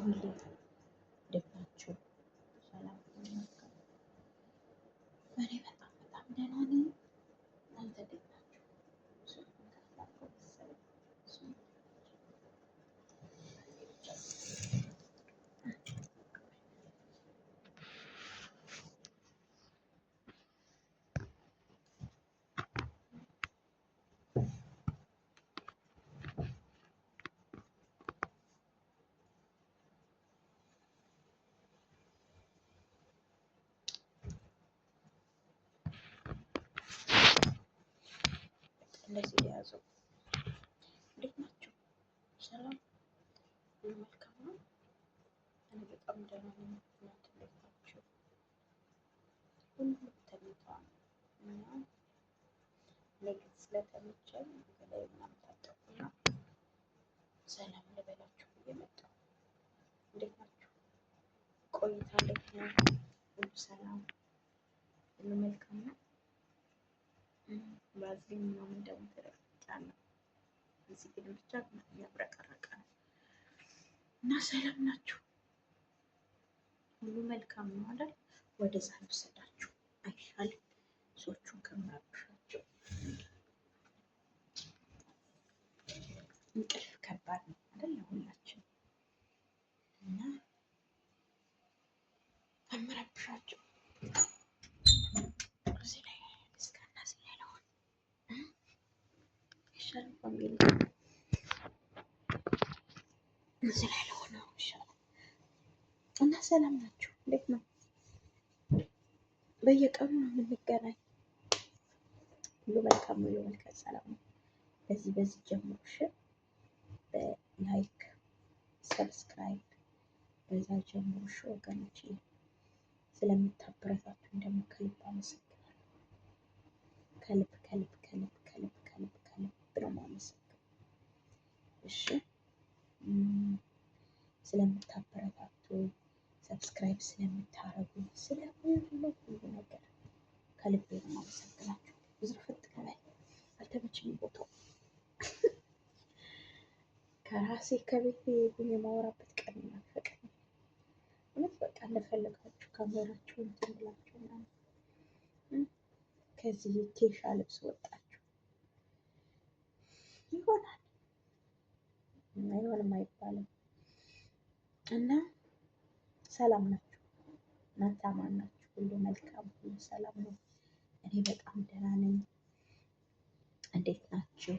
ሁሌ ደብናችሁ ሰላም ናችሁ? እኔ በጣም ደህና ነኝ። እናንተ እንዴት ናችሁ? እንደዚህ የያዘው እንዴት ናችሁ? ሰላም መልካም ነው። እኔ በጣም ደህና ነኝ። እናንተ እንዴት ናችሁ? ሁሉም ተኝተዋል እና እኔ ግን ስለተመቸኝ በላይ ምናምን ታጠቁና ሰላም ልበላችሁ ብዬ መጣሁ። እንዴት ናችሁ? ቆይታ እንዴት ነው? ሁሉ ሰላም፣ ሁሉ መልካም ነው። ባዝሊን ምናምን ደግሞ ተደርጊያለሁ። እዚህ ግን ብቻ ያብረቀረቀ ነው እና ሰላም ናችሁ? ሁሉ መልካም ነው አይደል? ወደዛ ልውሰዳችሁ አይሻልም? ሰዎቹን ከምረብሻቸው። እንቅልፍ ከባድ ነው አይደል ለሁላችን እና ከምረብሻቸው እዚህ ላይ እስከና እዚህ ላይ ለሆን ይሻላል። ፋሚሊ እዚህ ላይ ለሆነ ይሻላል እና ሰላም ናችሁ? እንዴት ነው? በየቀኑ ነው የምንገናኝ። ሁሉ መልካም፣ ሁሉ መልካም፣ ሰላም ነው። በዚህ ጀምሮ እሺ፣ በላይክ ሰብስክራይብ በዛ ጀምሮ እሺ ወገኖቼ፣ ስለምታበረታቱኝ ደግሞ ከልብ አመሰግናለሁ። ከልብ ነው የማመሰግነው። እሺ ስለምታበረታቱ፣ ሰብስክራይብ ስለምታረጉ፣ ስለ ሁሉ ነገር ከልቤ ነው የማመሰግናችሁ። ብዙ ፍጥነ ላይ አልተመቸኝም ቦታው ከራሴ ከቤቴ ሆኜ የማወራበት ቀን ናፈቀኝ። እውነት በቃ እንደፈለጋችሁ ካሜራችሁ እንትን ብላችሁ ምናምን ከዚህ ኬሻ ልብስ ወጣችሁ ይሆናል አይሆንም አይባልም። እና ሰላም ናችሁ? እናንተ አማን ናችሁ? ሁሉ መልካም፣ ሁሉ ሰላም ነው? እኔ በጣም ደህና ነኝ። እንዴት ናችሁ?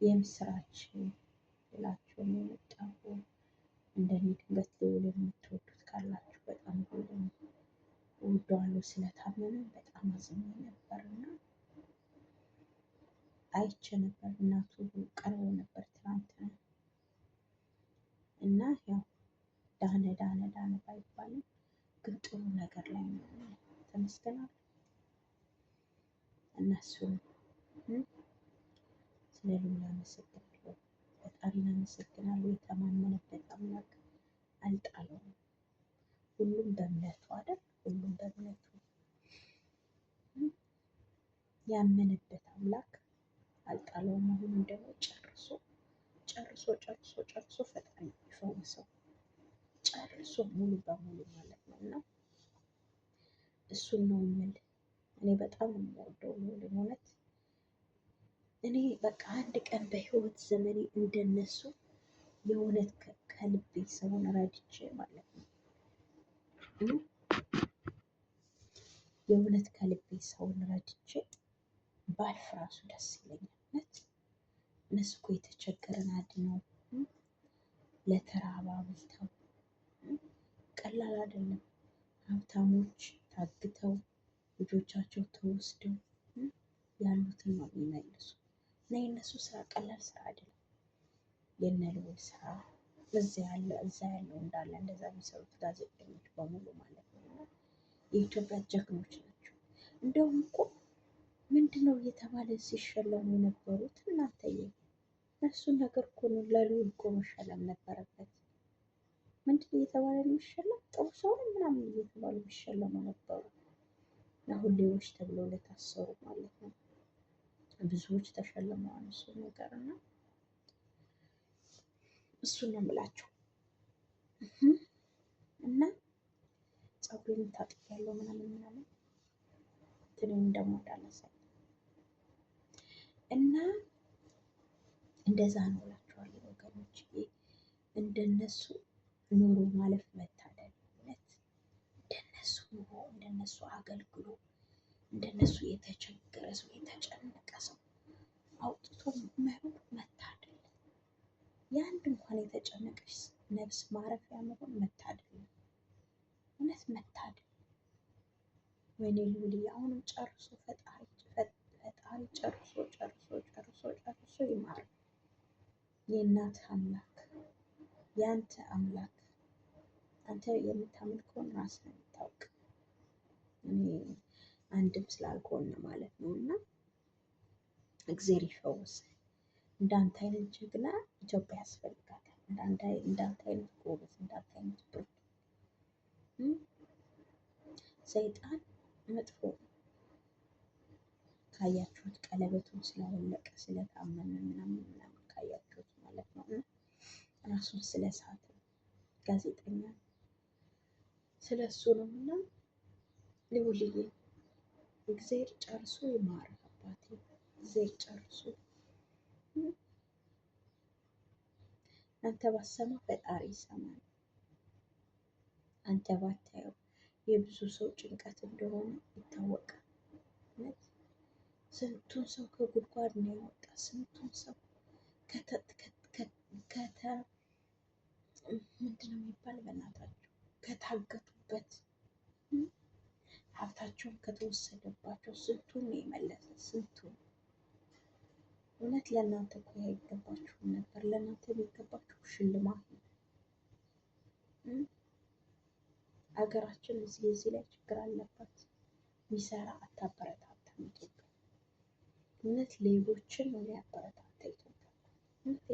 የምስራች ብላችሁ ነው የመጣሁ። እንደኔ ድንገት ልውልን የምትወዱት ካላችሁ በጣም ልውልን እወደዋለሁ። ስለታመመ በጣም አዝኜ ነበርና አይቼ ነበር። እናቱ ቀርቦ ነበር ትናንትና እና ያው ዳነ ባይባልም ግን ጥሩ ነገር ላይ ነው። ተመስገናል። እነሱ ስለ ሉላ አመሰግናለሁ፣ ፈጣሪን አመሰግናለሁ። የተማመነበት አምላክ አልጣለውም። ሁሉም በእምነቱ አይደል? ሁሉም በእምነቱ ያመነበት አምላክ አልጣለውም። አሁንም ደግሞ ጨርሶ ፈጣሪ ይፈውሰው፣ ጨርሶ ሙሉ በሙሉ ማለት ነው። እና እሱን ነው የምል። እኔ በጣም የምወደው እውነት እኔ በቃ አንድ ቀን በህይወት ዘመኔ እንደነሱ የእውነት ከልቤ ሰውን ረድቼ ማለት ነው የእውነት ከልቤ ሰውን ረድቼ ባልፍ ራሱ ደስ ይለኛል። እውነት እነሱ እኮ የተቸገረን አድነው ለተራበ አብልተው ቀላል አይደለም። ሀብታሞች ታግተው ልጆቻቸው ተወስደው ያሉትን ነው የሚመልሱ እና የእነሱ ስራ ቀላል ስራ አይደለም። የነ ልዑል ስራ እዛ ያለው እንዳለ እንደዛ የሚሰሩት ጋዜጠኞች በሙሉ ማለት ነው የኢትዮጵያ ጀግኖች ናቸው። እንደውም እኮ ምንድነው እየተባለ ሲሸለሙ የነበሩት እናንተዬ? እሱን ነገር እኮ ነው ለልዑል እኮ መሸለም ነበረበት። ምንድነው እየተባለ የሚሸለም? ጥሩ ሰው ምናምን እየተባሉ የሚሸለሙ ነበሩ። አሁን ሌሎች ተብለው ለታሰሩ ማለት ነው ብዙዎች ተሸልመዋል። እሱ ነገር እና እሱን ነው የምላቸው። ፀጉሬን ታጥቤያለሁ ምናምን ምናምን ትንኝ ደግሞ እንዳነሳኝ እና እንደዛ ነው እላችኋለሁ ወገኖች። እንደነሱ ኑሮ ማለፍ መታደል እውነት። እንደነሱ ኑሮ፣ እንደነሱ አገልግሎ፣ እንደነሱ የተቸገረ ሰው የተጨነቀ ሰው አውጥቶ መኖር መታደል። የአንድ እንኳን የተጨነቀች ነፍስ ማረፊያ መሆን መታደል፣ እውነት መታደል። ወይኔ ልዑልዬ አሁንም ጨርሶ ፈጣሪ ጨርሶ ጨርሶ ጨርሶ ጨርሶ ይማር። የእናት አምላክ የአንተ አምላክ አንተ የምታመልከውን ራስህ ነው የምታውቅ። እኔ አንድም ስላልሆነ ማለት ነው። እና እግዜር ይፈውስ። እንዳንተ አይነት ጀግና ኢትዮጵያ ያስፈልጋታል። እንዳንተ አይነት ጎበዝ፣ እንዳንተ አይነት ብርቱ። ሰይጣን መጥፎ ካያችሁት ቀለበቱን ስላወለቀ ስለታመመ ምናምን ምናምን ካያችሁት ማለት ነው። እና ራሱን ስለሳተ ጋዜጠኛ ስለሱ ነው። እና ልዑልዬ እግዜር ጨርሶ ይማር አባቴ፣ እግዜር ጨርሶ። አንተ ባሰማ ፈጣሪ ይሰማል። አንተ ባታየው የብዙ ሰው ጭንቀት እንደሆነ ይታወቃል። ስንቱን ሰው ከጉድጓድ ነው ያወጣ። ስንቱን ሰው ምንድን ነው የሚባል በእናታቸው ከታገቱበት ሀብታቸውን ከተወሰደባቸው ስንቱን ነው የመለሰ። ስንቱን እውነት ለእናንተ እኮ አይገባችሁም ነበር። ለእናንተ የሚገባችሁ ሽልማት ነው። ሀገራችን እዚህ ላይ ችግር አለባት። ሚሰራ አታበረታታም ኢትዮጵያ። እውነት ሌቦችን ነው ያበረታታ ኢትዮጵያ። እውነት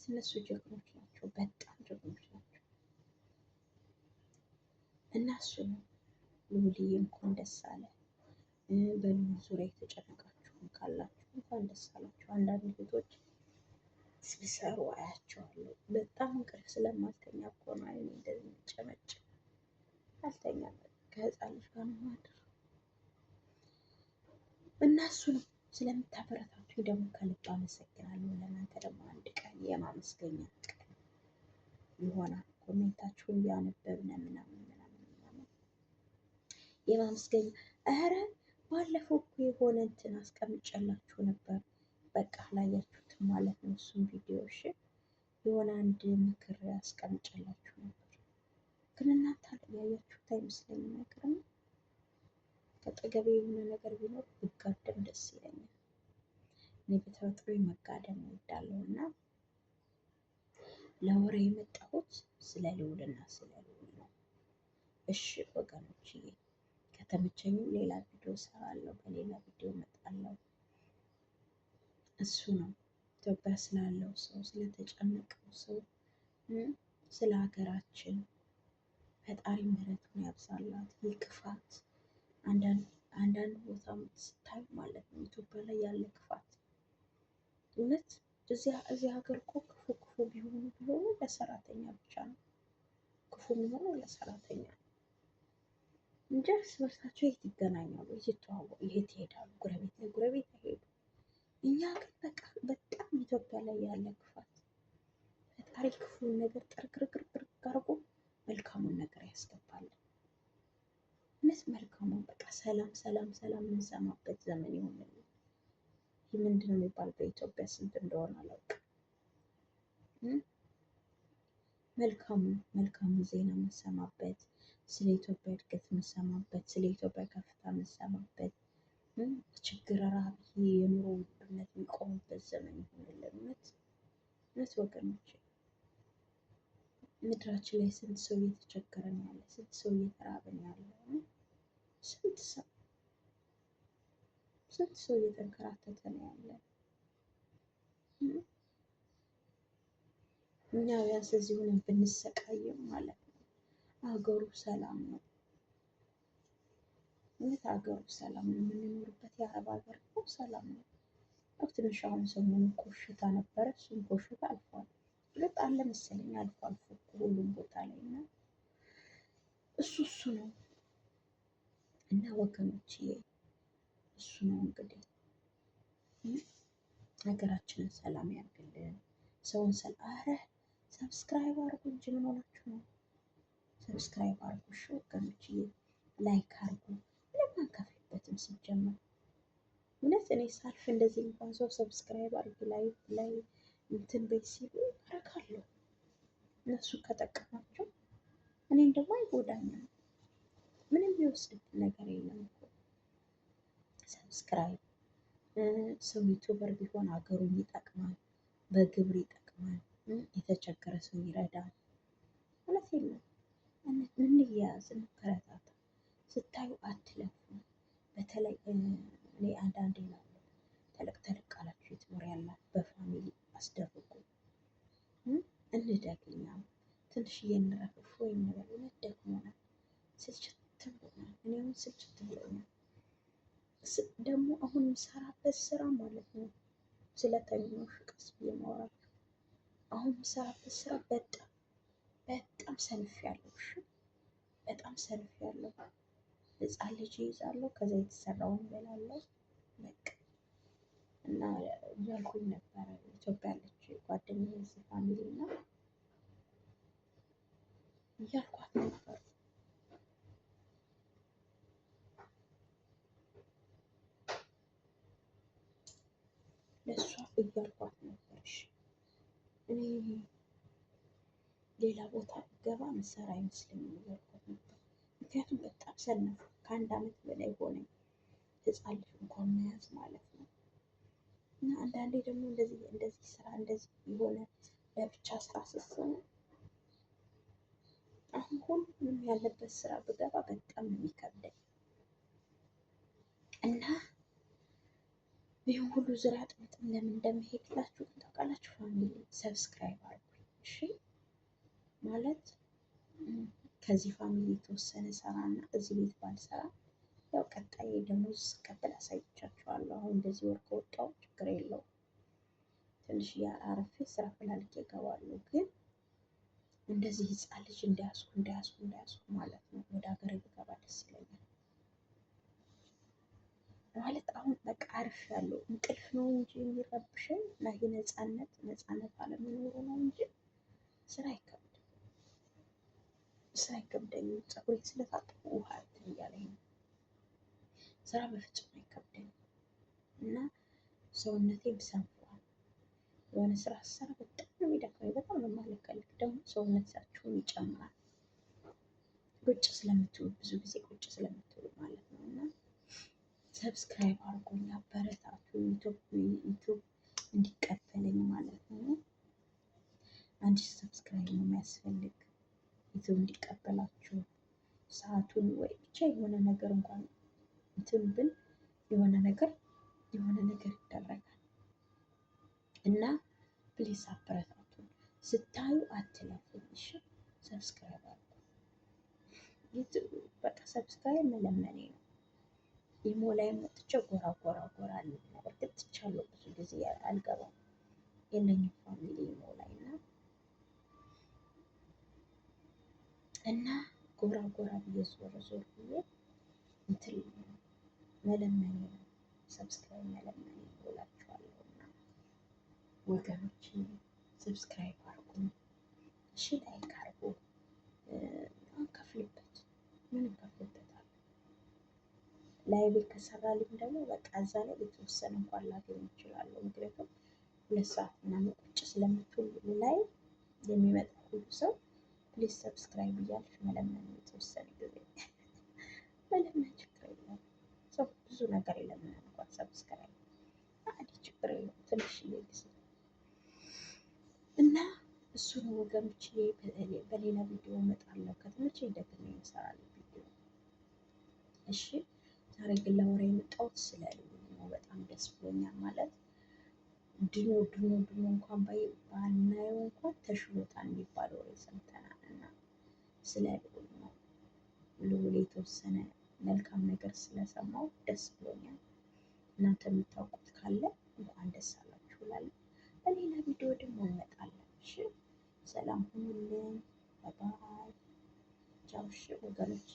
እነሱ ጀግኖች ናቸው፣ በጣም ጀግኖች ናቸው። እና እሱ ነው ልዑልዬ፣ እንኳን ደስ አለ። በልዑል ዙሪያ የተጨነቃችሁም ካላችሁ እንኳን ደስ አላችሁ። አንዳንድ እህቶች ሲሰሩ አያቸዋለሁ። በጣም እንቅልፍ ስለማልተኛ እኮ ነው አይኔ እንደዚህ የሚጨመጭ። አልተኛም፣ ከህፃን ልጅ ጋር ነው ማድረው። እና እሱ ነው ስለምታበረታቱኝ ደግሞ ከልብ አመሰግናለሁ። ለእናንተ ደግሞ አንድ ቀን የማመስገኛ ቀን ይሆናል። ኮሜንታችሁን እያነበብን ምናምን ምናምን ምናምን የማመስገኛ። ኧረ ባለፈው እኮ የሆነ እንትን አስቀምጬላችሁ ነበር፣ በቃ አላያችሁትም ማለት ነው። እሱም ቪዲዮ እሺ፣ የሆነ አንድ ምክር አስቀምጬላችሁ ነበር፣ ግን እናንተ ያያችሁት አይመስለኝም። አይገርም? ከአጠገቤ የሆነ ነገር ቢኖር ብጋደም ደስ ይለኛል። እኔ በተፈጥሮ መጋደም እወዳለሁ። እና ለወሬ የመጣሁት ስለ ልዑልና ስለ ልዑል ነው። እሺ ወገኖችዬ፣ ከተመቸኝም ሌላ ቪዲዮ እሰራለሁ፣ በሌላ ቪዲዮ እመጣለሁ። እሱ ነው ኢትዮጵያ ስላለው ሰው፣ ስለተጨነቀው ሰው፣ ስለ ሀገራችን ፈጣሪ ምሕረቱን ያብዛላት። ይህ ክፋት አንዳንድ ቦታ ስታዩ ማለት ነው ኢትዮጵያ ላይ ያለ ክፋት እውነት እዚህ ሀገር እኮ ክፉ ቢሆኑ ለሰራተኛ ብቻ ነው። ክፉ የሚሆነው ለሰራተኛ ነው እንጂ እርስ በርሳቸው የት ይገናኛሉ? የት ይተዋወቃሉ? የት ይሄዳሉ? ጎረቤት ለጎረቤት አይሄዱ። እኛ ግን በቃ በጣም ኢትዮጵያ ላይ ያለ ክፋት ፈጣሪ ክፉን ነገር ጥርግርግርግር አድርጎ መልካሙን ነገር ያስገባል። እውነት መልካሙን በቃ ሰላም ሰላም ሰላም የምንሰማበት ዘመን ይሆንልን። ይህ ምንድን ነው የሚባል በኢትዮጵያ ስንት እንደሆነ አላውቅም። መልካሙን ዜና የምንሰማበት፣ ስለ ኢትዮጵያ እድገት የምንሰማበት፣ ስለ ኢትዮጵያ ከፍታ የምንሰማበት፣ ችግር፣ ረሃብ፣ የኑሮ ውድነት የሚቆምበት ዘመን ይሆንልን። እውነት ወገኖች፣ ምድራችን ላይ ስንት ሰው እየተቸገረ ነው ያለ፣ ስንት ሰው እየተራበ ነው ያለ፣ ስንት ሰው እየተንከራተተ ነው ያለ። እኛ ቢያንስ እዚህ ሆነን ብንሰቃይም ማለት ነው አገሩ ሰላም ነው። እውነት ሀገሩ ሰላም ነው። የምንኖርበት የአረብ ሀገር እኮ ሰላም ነው። ያው ትንሽ አሁን ሰሞኑን ኮሽታ ነበረ፣ እሱም ኮሽታ አልፏል። እርግጥ አለ መሰለኝ አልፎ አልፎ ሁሉም ቦታ ላይ እና እሱ ነው እና ወገኖች እሱ ነው እንግዲህ ሀገራችንን ሰላም ያርግልን። ሰውን አረ ሰብስክራይብ አርጉ እንጂ ምን ሆናችሁ ነው? ሰብስክራይብ አርጉ እሺ ወገኖች፣ ላይክ አርጉ። ምንም አንከፍልበትም ሲጀመር። እውነት እኔ ሳልፍ እንደዚህ እንኳን ሰው ሰብስክራይብ አርግ ላይ እንትን ቤት ሲሉ አረጋለሁ። እነሱ ከጠቀማቸው እኔን ደግሞ አይጎዳኝም። ምንም የሚወስድብን ነገር የለም እኮ ሰብስክራይብ። ሰው ዩቱበር ቢሆን ሀገሩን ይጠቅማል፣ በግብር ይጠቅማል፣ የተቸገረ ሰው ይረዳል። እውነት የለም። እንያያዝ፣ እንበረታታ። ስታዩ አትለፉ። በተለይ እኔ አንዳንዴ እላለሁ ተለቅ ተለቅ አላችሁ ዩቱበር ያላችሁ በፋሚሊ አስደርጉ። እንደግኛ ትንሽዬ እንረፍፍ ወይ እንበል። እውነት ደክሞናል፣ ስልችት ብሎናል። እኔ አሁን ስልችት ብሎኛል። ደግሞ አሁን የምሰራበት ስራ ማለት ነው ስለተኛሁ ቀስ ብዬ ማወራችሁ። አሁን የምሰራበት ስራ በጣም ሰንፌያለሁ። እሺ በጣም ሰንፌያለሁ። ህፃን ልጅ ይይዛለሁ፣ ከዛ የተሰራውን እበላለሁ በቃ። እና እያልኩኝ ነበረ ኢትዮጵያ ያለች ጓደኛዬ እዚህ ፋሚሊ እና እያልኳት ነበር ለእሷ እያልኳት ነበር። እሺ እኔ ሌላ ቦታ ገባ ምሰራ አይመስለኝም እያልኳት ነበር። ምክንያቱም በጣም ሰነፉ። ከአንድ አመት በላይ ሆነኝ ህፃን ልጅ እንኳን መያዝ ማለት ነው። እና አንዳንዴ ደግሞ እንደዚህ ስራ እንደዚህ የሆነ ለብቻ ስራ ስትሰሩ አሁን ሁሉም ያለበት ስራ ብገባ በጣም ነው የሚከብደኝ እና ይህን ሁሉ ዙሪያ ጥምጥም ለምን እንደምሄድላችሁ ታውቃላችሁ? ፋሚሊ ሰብስክራይብ አድርጉኝ እሺ። ማለት ከዚህ ፋሚሊ የተወሰነ ሰራና እዚህ ቤት ባልሰራ ያው ቀጣይ ደሞዝ ስቀበል አሳይቻችኋለሁ። አሁን እንደዚህ ወር ከወጣሁ ችግር የለውም። ትንሽ አርፌ ስራ ፈላልጌ እገባለሁ። ግን እንደዚህ ህፃን ልጅ እንዳያስኩ ማለት ነው። ወደ ሀገሬ ብገባ ደስ ይለኛል። ማለት አሁን በቃ አርፌያለሁ። እንቅልፍ ነው እንጂ የሚረብሸኝ እና ይሄ ነፃነት አለመኖሩ ነው እንጂ ስራ አይከብደኝም። ፀጉሬን ስለታጠብኩ ውሃ እንትን እያለኝ ነው። ስራ በፍጹም አይከብደኝም እና ሰውነቴም ሰንፏል። የሆነ ስራ ስሰራ በጣም ነው የሚደክመኝ፣ በጣም ነው የማለቀልቅ። ደግሞ ሰውነታችሁን ይጨምራል ቁጭ ስለምትውሉ፣ ብዙ ጊዜ ቁጭ ስለምትውሉ ማለት ነው። እና ሰብስክራይብ አድርጎኝ አበረታቱ፣ ዩቱብ እንዲቀበለኝ ማለት ነው። አንድ ሰብስክራይብ ነው የሚያስፈልግ ዩቱብ እንዲቀበላችሁ። ሰዓቱን ወይ ብቻ የሆነ ነገር እንኳን እንትን ብል የሆነ ነገር ይደረጋል እና ፕሊስ አበረታቱን። ስታዩ አትለፉኝ እሺ። ሰብስክራይብ አድርጉ። በቃ ሰብስክራይብ መለመኔ ነው። ኢሞ ላይ መጥቼ ጎራ አለ። እርግጥ ትቻለሁ፣ ብዙ ጊዜ አልገባም፣ የለኝም ፋሚሊ ኢሞ ላይ እና ጎራ ብዬ ዞር ብዬ እንትን መለመኔ ነው። ሰብስክራይብ መለመኔ እላችኋለሁ። እና ወገኖች ሰብስክራይብ አድርጉ እሺ፣ ላይክ አድርጉ። አንከፍልበት፣ ምንም ከፍልበታል። ላይቭ ከሰራልኝ ደግሞ በቃ እዛ ላይ የተወሰነ እንኳን ላገኝ እችላለሁ። ምክንያቱም 2 ሰዓት ምናምን ቁጭ ስለምትውሉ ላይ የሚመጣ ሁሉ ሰው ፕሊዝ ሰብስክራይብ እያልሽ መለመን፣ የተወሰነ ጊዜ መለመን ችግር የለውም። ሰው ብዙ ነገር የለምንም እንኳን ሰብስክራይብ አዲ ችግር የለውም። ትንሽዬ ጊዜ እና እሱ ነው ወገኖች። በሌላ ቪዲዮ እመጣለሁ ከተመቼ ደግሜ እሰራለሁ ቪዲዮ እሺ። ዛሬ ግን ላወራ የመጣሁት ስለ ልዑል ነው። በጣም ደስ ብሎኛል። ማለት ድኖ እንኳን ባናየው እንኳን ተሽሎታል የሚባል ወሬ ሰምተናል እና ስለ ልዑል ነው። ልዑል የተወሰነ መልካም ነገር ስለሰማው ደስ ብሎኛል። እናንተ የምታውቁት ካለ እንኳን ደስ አላችሁ እላለሁ። በሌላ ቪዲዮ ደግሞ እንመጣለን እሺ። ሰላም ሁኑልኝ። ባይ ቻው እሺ ወገኖቼ።